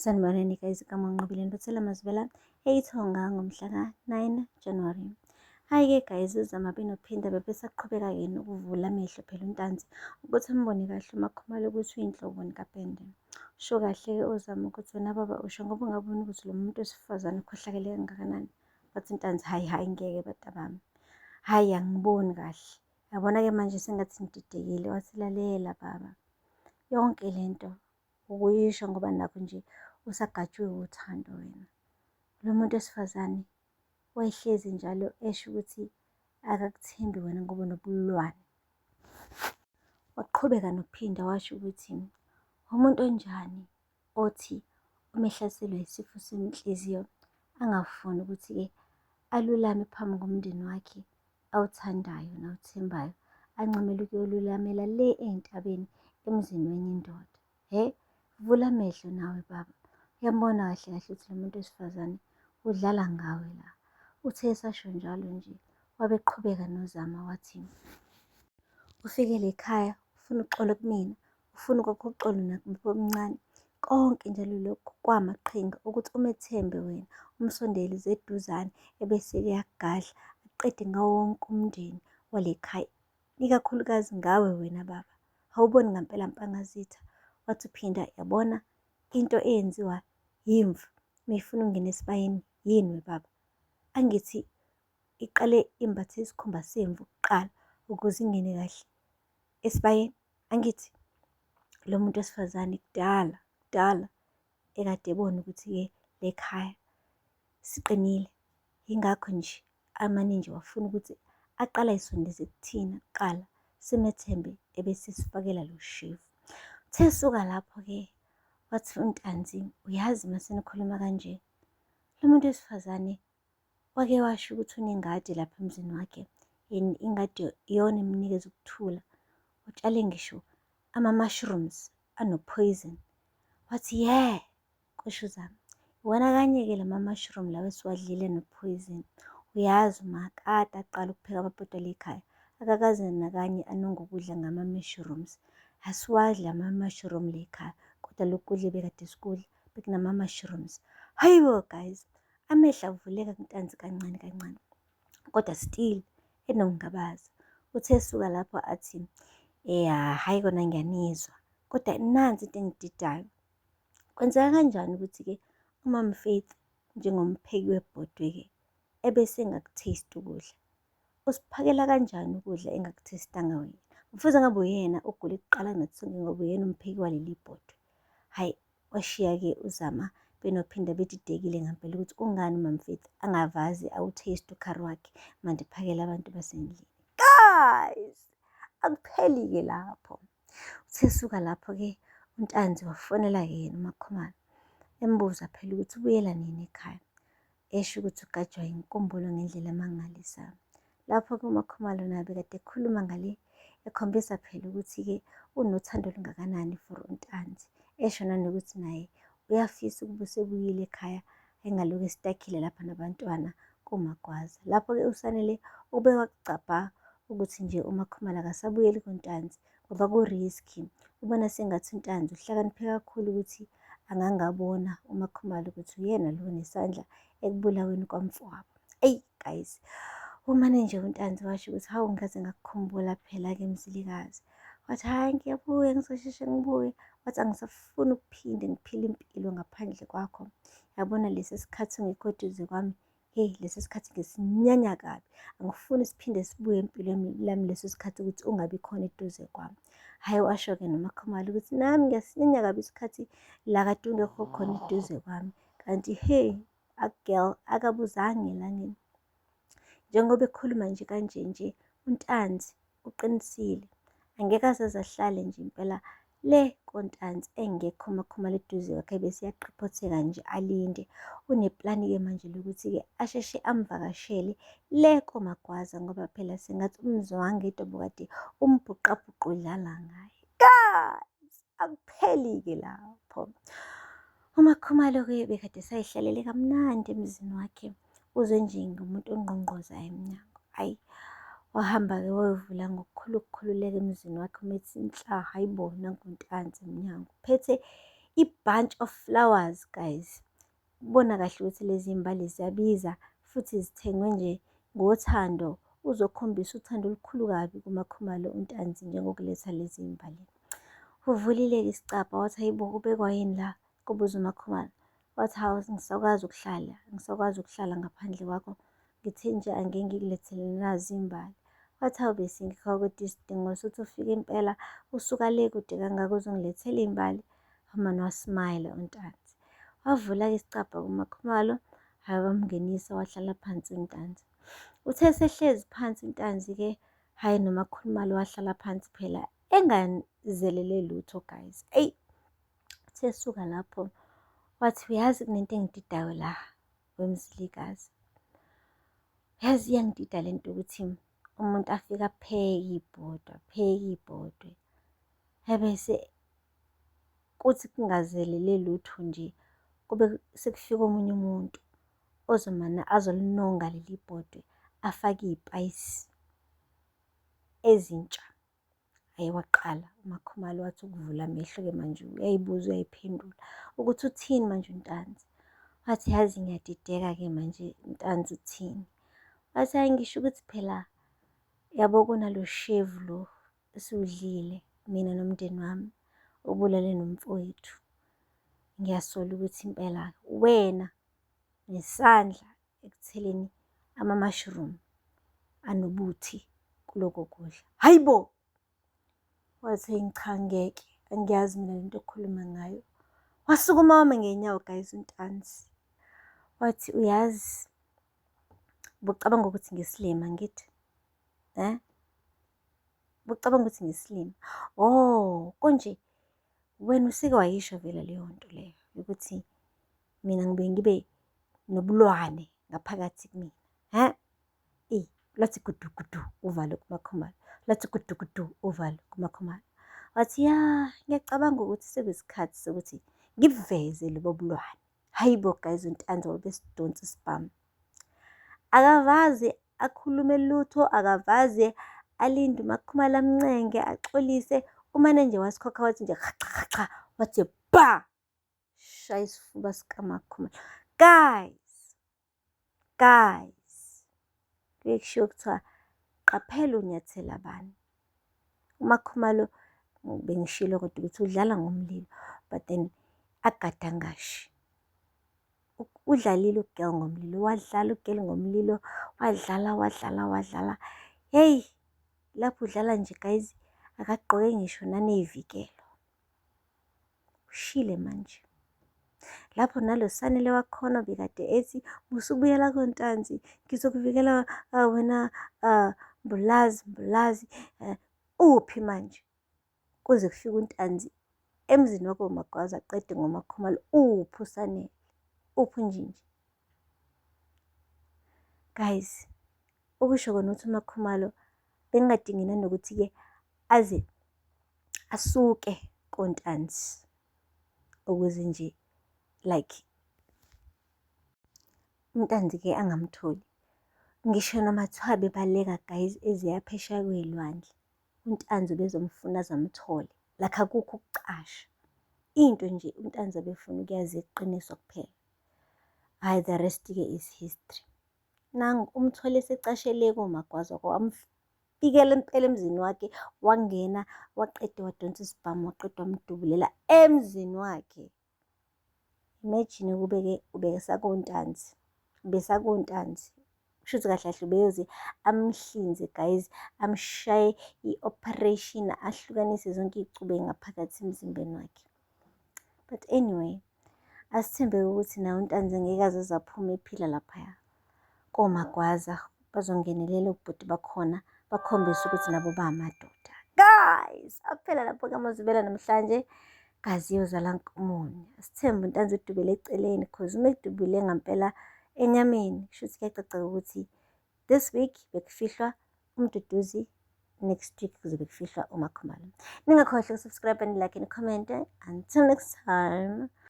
Sanibonani guys, kaManqobileni Buthela Mazibela eyithonga ngomhla ka-9 January. Hayi-ke guys, uZama benophinda bebesaqhubeka-ke nokuvula amehlo phela uNtanzi ukuthi ambone kahle uMakhumalo ukuthi uyinhlobo kaPende. Usho kahle-ke uZama ukuthi wena baba usho ngoba ungaboni ukuthi lo muntu wesifazane ukhohlakele kangakanani. Bathi uNtanzi hayi ngeke batabami. Hayi angiboni kahle. Yabona-ke manje sengathi ngididekile. Wathi lalela baba. Yonke lento ukuyisho ngoba nakho nje usagajwe uthando wena. Lo muntu wesifazane wayehlezi njalo esho ukuthi akakuthembi wena ngoba unobulwane. Waqhubeka nokuphinda washo ukuthi umuntu onjani othi umehlaselwa yisifo senhliziyo angafuni ukuthi-ke alulame phambi komndeni wakhe awuthandayo nawuthembayo, ancamele ukuyolulamela le ey'ntabeni emzini wenye indoda. Vula amehlo nawe baba. Uyambona kahle kahle ukuthi lo muntu wesifazane udlala ngawe la. Uthe esasho njalo nje wabeqhubeka noZama wathi, ufikele ekhaya ufuna uxolo kumina, ufuna ukwakho uxolo nakubo omncane. Konke njalo lokhu kwamaqhinga ukuthi umethembe wena, umsondelize eduzane ebese-ke eyakugadla aqede ngawo wonke umndeni wale khaya, ikakhulukazi ngawe wena baba. Awuboni ngampela Mpangazitha? Wathi uphinda yabona into eyenziwa yimvu meyifuna ukungena esibayeni yini we baba? Angithi iqale imbathe isikhumba semvu kuqala ukuze ingene kahle esibayeni. Angithi lo muntu wesifazane kudala ekade ebona ukuthi-ke le khaya siqinile. Yingakho nje amane nje wafuna ukuthi aqala ayisondeze kuthina kuqala simethembe ebese sifakela lo shevu. Uthe suka lapho-ke wathi uNtanzi, uyazi mase nikhuluma kanje, lo muntu wesifazane wake washo ukuthi unengadi lapha emzini wakhe, ingadi iyona emnikeza ukuthula. Utshale ngisho ama-mushrooms ano-poison. Wathi kusho uZama, iwona kanye-ke lama-mushroom lawa esiwadlile no-poison. Uyazi umakade aqala ukupheka amabhodlela ekhaya akakaze nakanye anongokudla ngama-mushrooms. Asiwadli ama-mushroom le khaya, kodwa lokhu kudla ebekade sikudla bekunama-mushrooms. Hayibo guys, amehlo avuleka kuNtanzi kancane kancane, kodwa still enokungabaza. Uthe esuka lapho athi, hhayi kona ngiyanizwa, kodwa nansi into engididayo. Kwenzeka kanjani ukuthi-ke uMama Faith njengompheki webhodwe-ke ebese engaku-taste ukudla? Usiphakela kanjani ukudla engaku-taste-anga wena? Mfuze ngabe uyena ogule kuqala kunathina ngoba uyena umpheki waleli bhodwe. Hhayi, washiya-ke uZama benophinda bedidekile ngampela ukuthi kungani uMama Faith angavazi awu-taste ukhari wakhe manje ephakela abantu basendlini. Guys, akupheli-ke lapho. Uthe suka lapho-ke uNtanzi wafonela-ke yena uMakhumalo embuza phela ukuthi ubuyela nini ekhaya, esho ukuthi ugajwa inkumbulo ngendlela emangalisayo. Lapho-ke uMakhumalo naye bekade ekhuluma ngale, ekhombisa phela ukuthi-ke unothando olungakanani for uNtanzi, esho nanokuthi naye uyafisa ukuba usebuyile ekhaya engalokhu esitakhile lapha nabantwana kuMagwaza. Lapho-ke usanele ubekwa kucabha ukuthi nje uMakhumalo akasabuyeli kuNtanzi ngoba ku-risk-i. Ubona sengathi uNtanzi uhlakaniphe kakhulu ukuthi angangabona uMakhumalo ukuthi uyena lo onesandla ekubulaweni kwamfowabo. Eyi guys, umane nje uNtanzi washo ukuthi hawu ngikaze ngakukhumbula phela-ke Mzilikazi. Wathi hhayi ngiyabuya ngizosheshe ngibuye. Wathi angisafuni ukuphinde ngiphile impilo ngaphandle kwakho. Yabona lesi sikhathi ungekho eduze kwami, lesi sikhathi ngisinyanya kabi. Angifuni siphinde sibuye empilweni lami leso sikhathi ukuthi ungabi khona eduze kwami. Hhayi washo-ke noMakhumalo ukuthi nami ngiyasinyanya kabi isikhathi la kade ungekho khona eduze kwami. Kanti girl akabuzanga elangeni. Njengoba ekhuluma nje kanje uNtanzi uqinisile. Angeke aze ahlale nje impela le koNtanzi engekho uMakhumalo eduze kwakhe bese iyaqiphotheka nje alinde. Uneplani-ke manje lokuthi-ke asheshe amvakashele le koMagwaza ngoba phela sengathi umzwangedwa obukade umbhuqabhuqa udlala ngaye. Guys, akupheli-ke lapho. uMakhumalo-ke bekade sayihlalele kamnandi emzini wakhe, uzwe nje ngumuntu ongqongqozayo emnyango. Hhayi, wahamba-ke wayovula ngokukhulu ukukhululeka emzini wakhe umethi nhla, hayibo nangu uNtanzi emnyango uphethe i-bunch of flowers guys. Kubona kahle ukuthi lezi mbali ziyabiza futhi zithengwe nje ngothando, uzokhombisa uthando olukhulu kabi kuMakhumalo uNtanzi njengokuletha lezi mbali. Uvulile-ke isicabha wathi hayibo kubekwa yini la, kubuza uMakhumalo. Wathi hawu angisakwazi ukuhlala ngaphandle kwakho, ngithe nje angeke ngikulethele nazi imbali. Wathi hawu besingekho kodwa isidingo sokuthi ufike impela usuka le kude kangaka uzongilethela imbali. Umane wasmayila uNtanzi. Wavula-ke isicabha kuMakhumalo, hhayi wamngenisa wahlala phansi uNtanzi. Uthe sehlezi phansi uNtanzi-ke, hhayi noMakhumalo wahlala phansi phela engazelele lutho guys. Eyi, uthe suka lapho wathi uyazi kunento engididayo la wemzilikazi. Yazi iyangidida lento ukuthi umuntu afike apheke ibhodwe ebese kuthi kungazelele lutho nje, kube sekufika omunye umuntu ozomana azolinonga leli bhodwe afake iy'payisi ezintsha. Hhayi waqala uMakhumalo wathi ukuvula amehlo-ke manje uyayibuza uyayiphendula ukuthi uthini manje uNtanzi. Wathi yazi ngiyadideka-ke manje Ntanzi uthini. Wathi hhayi ngisho ukuthi phela yabo kunalo shevu lo esiwudlile mina nomndeni wami obulale nomfowethu. Ngiyasola ukuthi impela wena nesandla ekutheleni ama-mushroom anobuthi kuloko kudla. Hayibo! Wathi cha ngeke, angiyazi mina lento okhuluma ngayo. Wasukuma wama ngey'nyawo guys uNtanzi. Wathi uyazi ubucabanga ukuthi ngisilima ngithi ubucabanga ukuthi ngisilima. Oh konje wena usike wayisho vele leyo nto leyo yokuthi mina ngibe nobulwane ngaphakathi kumina. Lathi gudugudu uvalo kuMakhumalo, lathi gudugudu uvalo kuMakhumalo. Wathi ya ngiyacabanga ukuthi sekuyisikhathi sokuthi ngibuveze lobo bulwane. Hayibo guys uNtanzi wabesidonsa isibhamu. Akavaze akhulume lutho, akavaze alinde uMakhumalo amncenge axolise. Umane nje wasikhokha wathi nje cha wathi ba shaya isifuba sikaMakhumalo. Guys kuye kushiwo kuthiwa qaphela unyathela bani. uMakhumalo bengishilo kodwa ukuthi udlala ngomlilo but then agadangashi. Udlalile ugel ngomlilo, wadlala ugel ngomlilo, wadlala. Hey, lapho udlala nje guys akagqoke ngisho naney'vikelo. Ushile manje. Lapho nalo sanele wakhona bekade ethi musubuyela koNtanzi ngizokuvikela wena Mbulazi. Uphi manje? Kuze kufike uNtanzi emzini wakoMagwaza aqede ngoMakhumalo. Uphi uSanele? Uphi uNjinji? Guys, ukusho kona ukuthi uMakhumalo bengingadingi nanokuthi-ke aze asuke koNtanzi ukuze nje like uNtanzi-ke angamtholi. Ngisho noma thiwa bebaleka guys eziya phesheya kwey'lwandle, uNtanzi bezomfuna azamthole like akukho ukucasha. Into nje uNtanzi abefuna ukuyazi iqiniso kuphela. Hhayi the rest-ke is history. Nangu umthole esecashele koMagwaza wamfikela impela emzini wakhe, wangena waqeda wadonsa isibhamu waqeda wamdubulela emzini wakhe. Imagine kube-ke besakoNtanzi. Kushuthi kahle kahle ubeyoze amhlinze guys, amshaye i-operation ahlukanise zonke iy'cubu ngaphakathi emzimbeni wakhe. But anyway, asithembe ukuthi nawe uNtanzi ngeke aze aphume ephila laphaya koMagwaza bazongenelela ubhuti bakhona bakhombise ukuthi nabo bamadoda. Guys, akuphela lapho-ke amazwibela namhlanje. Gazi yozala Nkumunye. Asithembe uNtanzi udubele eceleni cause uma edubule ngampela enyameni kushuthi kuyacaca ukuthi this week bekufihlwa uMduduzi, next week kuzobe kufihlwa uMakhumalo. Ningakhohlwa ukusubscribe and like and comment. Until next time.